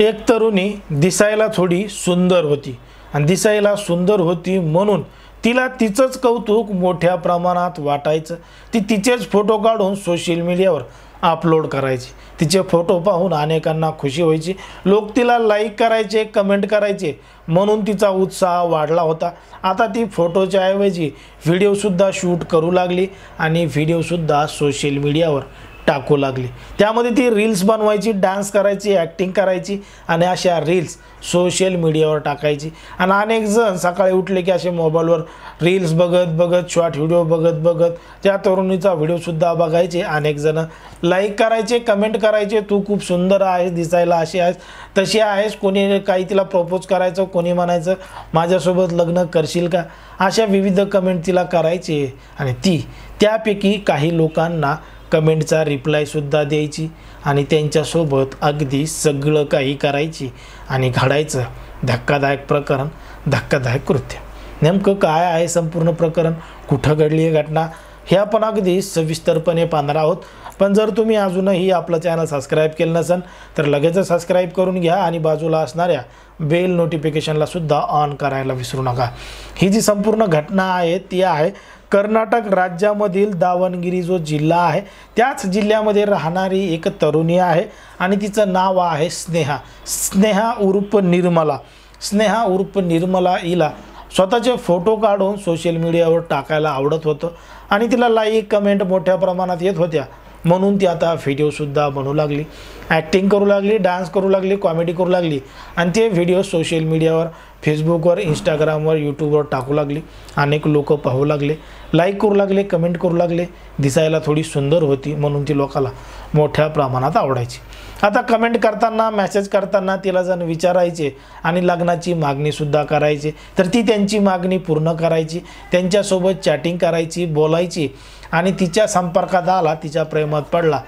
एक तरुणी दिसायला थोडी सुंदर होती आणि दिसायला सुंदर होती म्हणून तिला तिचंच कौतुक मोठ्या प्रमाणात वाटायचं। ती तिचेच फोटो काढून सोशल मीडियावर अपलोड करायची। तिचे फोटो पाहून अनेकांना खुशी व्हायची, लोक तिला लाईक करायचे, कमेंट करायचे, म्हणून तिचा उत्साह वाढला होता। आता ती फोटोच्या ऐवजी व्हिडिओसुद्धा शूट करू लागली आणि व्हिडिओसुद्धा सोशल मीडियावर टाकू लागली। त्यामध्ये ती रील्स बनवायची, डान्स करायची, ॲक्टिंग करायची आणि अशा रील्स सोशल मीडियावर टाकायची। आणि अनेक जण सकाळी उठले की असे मोबाईलवर रील्स बघत शॉर्ट व्हिडिओ बघत त्या तरुणीचा व्हिडिओसुद्धा बघायचे। अनेक जण लाईक करायचे, कमेंट करायचे, तू खूप सुंदर आहेस, दिसायला अशी आहेस, तशी आहेस। कोणी काही तिला प्रपोज करायचं, कोणी म्हणायचं माझ्यासोबत लग्न करशील का, अशा विविध कमेंट तिला करायचे। आणि ती त्यापैकी काही लोकांना कमेंटचा रिप्लायसुद्धा द्यायची आणि त्यांच्यासोबत अगदी सगळं काही करायची आणि घडायचं धक्कादायक प्रकरण, धक्कादायक कृत्य। नेमकं काय आहे संपूर्ण प्रकरण, कुठं घडली आहे घटना, हे आपण अगदी सविस्तरपणे पाहणार आहोत। पण जर तुम्ही अजूनही आपलं चॅनल सबस्क्राईब केलं नसेल तर लगेच सबस्क्राईब करून घ्या आणि बाजूला असणाऱ्या बेल नोटिफिकेशनला सुद्धा ऑन करायला विसरू नका। ही जी संपूर्ण घटना आहे ती आहे कर्नाटक राज्यामधील दावणगिरी जो जिल्हा आहे त्याच जिल्ह्यामध्ये राहणारी एक तरुणी आहे आणि तिचं नाव आहे स्नेहा उर्फ निर्मला। स्नेहा उर्फ निर्मला हिला स्वतःचे फोटो काढून सोशल मीडियावर टाकायला आवडत होतं आणि तिला लाईक कमेंट मोठ्या प्रमाणात येत होत्या, म्हणून ती आता व्हिडिओसुद्धा बनवू लागली, ॲक्टिंग करू लागली, डान्स करू लागली, कॉमेडी करू लागली आणि ते व्हिडिओ सोशल मीडियावर फेसबुकवर, इंस्टाग्रामवर, यूट्यूबवर टाकू लागली। अनेक लोक पाहू लागले, लाईक करू लागले, कमेंट करू लागले। दिसायला थोडी सुंदर होती म्हणून ती लोकाला मोठ्या प्रमाणात आवडायची। आता कमेंट करताना, मेसेज करताना तिला जण विचारायचे आणि लग्नाची मागणीसुद्धा करायची, तर ती त्यांची मागणी पूर्ण करायची, त्यांच्यासोबत चॅटिंग करायची, बोलायची आणि तिच्या संपर्कात आला, तिच्या प्रेमात पडला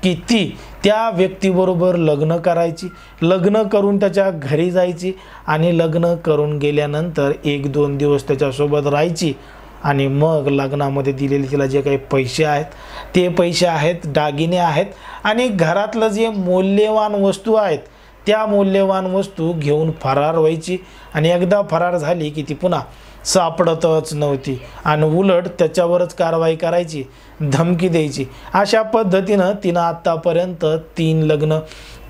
की ती त्या व्यक्तीबरोबर लग्न करायची, लग्न करून त्याच्या घरी जायची आणि लग्न करून गेल्यानंतर 1-2 दिवस त्याच्यासोबत राहायची आणि मग लग्नामध्ये दिलेले तिला जे काही पैसे आहेत ते पैसे आहेत, दागिने आहेत आणि घरातलं जे मौल्यवान वस्तू आहेत त्या मौल्यवान वस्तू घेऊन फरार व्हायची आणि एकदा फरार झाली की ती पुन्हा सापडतच नव्हती आणि उलट त्याच्यावरच कारवाई करायची, धमकी द्यायची। अशा पद्धतीनं तिनं आत्तापर्यंत 3 लग्न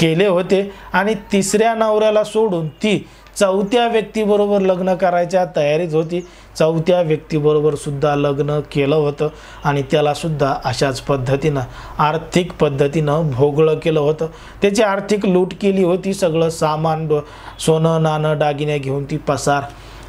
केले होते आणि तिसऱ्या नवऱ्याला सोडून ती 4थ्या व्यक्तीबरोबर लग्न करायच्या तयारीत होती। 4थ्या व्यक्तीबरोबर सुद्धा लग्न केलं होतं आणि त्यालासुद्धा अशाच पद्धतीनं आर्थिक पद्धतीनं भोगळं केलं होतं, त्याची आर्थिक लूट केली होती। सगळं सामान, सोनं नाणं दागिने घेऊन ती पसार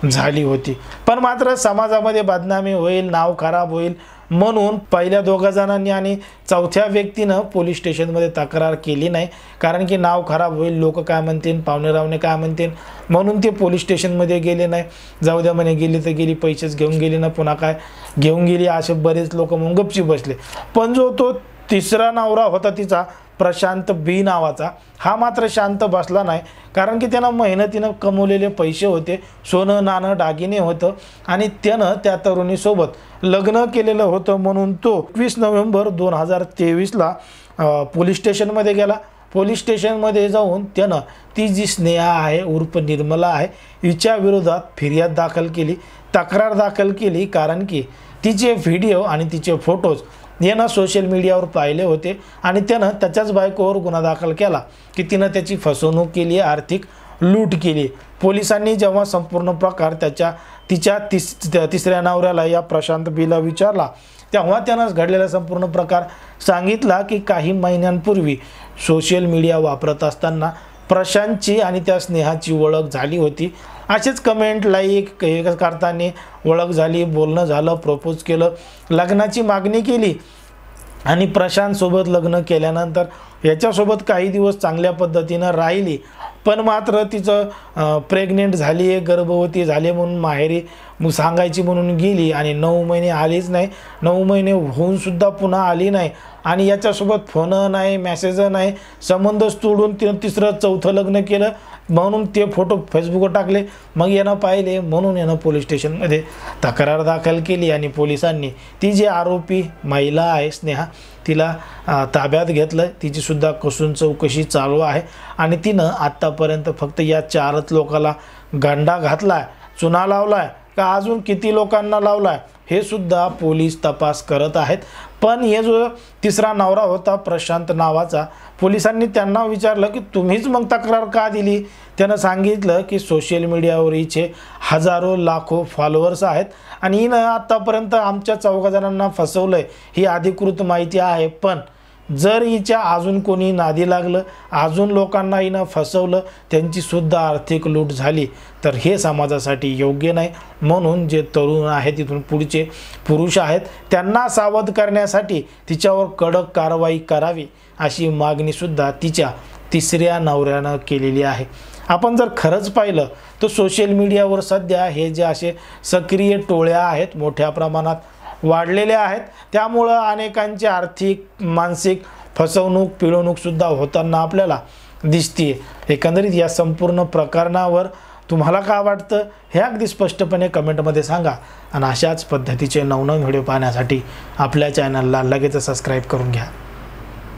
झाली होती। पण मात्र समाजामध्ये बदनामी होईल, नाव खराब होईल म्हणून पहिल्या 2 जणांनी आणि 4थ्या व्यक्तीनं पोलीस स्टेशनमध्ये तक्रार केली नाही, कारण की नाव खराब होईल, लोक काय म्हणतील, पाहुणेरावणे काय म्हणतील, म्हणून ते पोलीस स्टेशनमध्ये गेले नाही। जाऊ द्या म्हणे, गेली तर गेली, पैसेच घेऊन गेली ना, पुन्हा काय घेऊन गेली, असे बरेच लोक मग गपची बसले। पण जो तो तिसरा नवरा होता तिचा, प्रशांत बी नावाचा, हा मात्र शांत बसला नाही, कारण की त्यानं मेहनतीनं कमवलेले पैसे होते, सोनं नाणं दागिने होतं आणि त्यानं त्या तरुणीसोबत लग्न केलेलं होतं, म्हणून तो 21 नोव्हेंबर 2023ला पोलीस स्टेशनमध्ये गेला। पोलीस स्टेशनमध्ये जाऊन त्यानं ती जी स्नेहा आहे उर्फ निर्मला आहे हिच्या विरोधात फिर्याद दाखल केली, तक्रार दाखल केली, कारण की तिचे व्हिडिओ आणि तिचे फोटोज यानं सोशल मीडियावर पाहिले होते आणि त्यानं त्याच्याच बायकोवर गुन्हा दाखल केला की तिनं त्याची फसवणूक केली, आर्थिक लूट केली। पोलिसांनी जेव्हा संपूर्ण प्रकार तिच्या तिसऱ्या नवऱ्याला या प्रशांत बीला विचारला तेव्हा त्यानं घडलेला संपूर्ण प्रकार सांगितला की काही महिन्यांपूर्वी सोशल मीडिया वापरत असताना प्रशांतची आणि त्या स्नेहाची ओळख झाली होती। असेच कमेंट, लाईक हे करताना ओळख झाली, बोलणं झालं, प्रपोज केलं, लग्नाची मागणी केली आणि प्रशांतसोबत लग्न केल्यानंतर याच्यासोबत काही दिवस चांगल्या पद्धतीनं राहिली। पण मात्र तिचं प्रेग्नेंट झाली आहे, गर्भवती झाली म्हणून माहेरी सांगायची म्हणून गेली आणि 9 महिने आलीच नाही। 9 महिने होऊन सुद्धा पुन्हा आली नाही आणि याच्यासोबत फोन नाही, मेसेज नाही, संबंधच तोडून तिनं 3रं-4थं लग्न केलं म्हणून ते फोटो फेसबुकवर टाकले। मग यानं पाहिले म्हणून यानं पोलीस स्टेशनमध्ये तक्रार दाखल केली आणि पोलिसांनी ती जी आरोपी महिला आहे स्नेहा तिला ताब्यात घेतलं, तिची सुद्धा कसून चौकशी चालू आहे आणि तिनं आत्तापर्यंत फक्त या 4च लोकाला गंडा घातलाय, चुना लावलाय का अजून किती लोकांना लावलाय हे सुद्धा पोलीस तपास करत आहेत। पण हे जो तिसरा नवरा होता प्रशांत नावाचा, पोलिसांनी त्यांना विचारलं की तुम्हीच मग तक्रार का दिली? त्यानं सांगितलं की सोशल मीडियावर हिचे हजारो लाखो फॉलोअर्स आहेत आणि हिनं आत्तापर्यंत आमच्या 4 जणांना फसवलंय ही अधिकृत माहिती आहे। पण जर हिच्या अजून कोणी नादी लागलं, अजून लोकांना हिनं फसवलं, त्यांची सुद्धा आर्थिक लूट झाली तर हे समाजासाठी योग्य नाही। म्हणून जे तरुण आहेत, इथून पुढचे पुरुष आहेत, त्यांना सावध करण्यासाठी तिच्यावर कडक कारवाई करावी अशी मागणी सुद्धा तिच्या तिसऱ्या नवऱ्यानं केलेली आहे। आपण जर खरंच पाहिलं तर सोशल मीडियावर सध्या हे जे असे सक्रिय टोळ्या आहेत मोठ्या प्रमाणात वाढलेले आहेत, त्यामुळं अनेकांची आर्थिक मानसिक फसवणूक पिळवणूक सुद्धा होताना आपल्याला दिसते। एकंदरीत या संपूर्ण प्रकरणावर तुम्हाला काय वाटतं हे अगदी स्पष्टपणे कमेंटमध्ये सांगा आणि अशाच पद्धतीचे नवनवीन व्हिडिओ पाहण्यासाठी आपल्या चॅनलला लगेच सबस्क्राईब करून घ्या।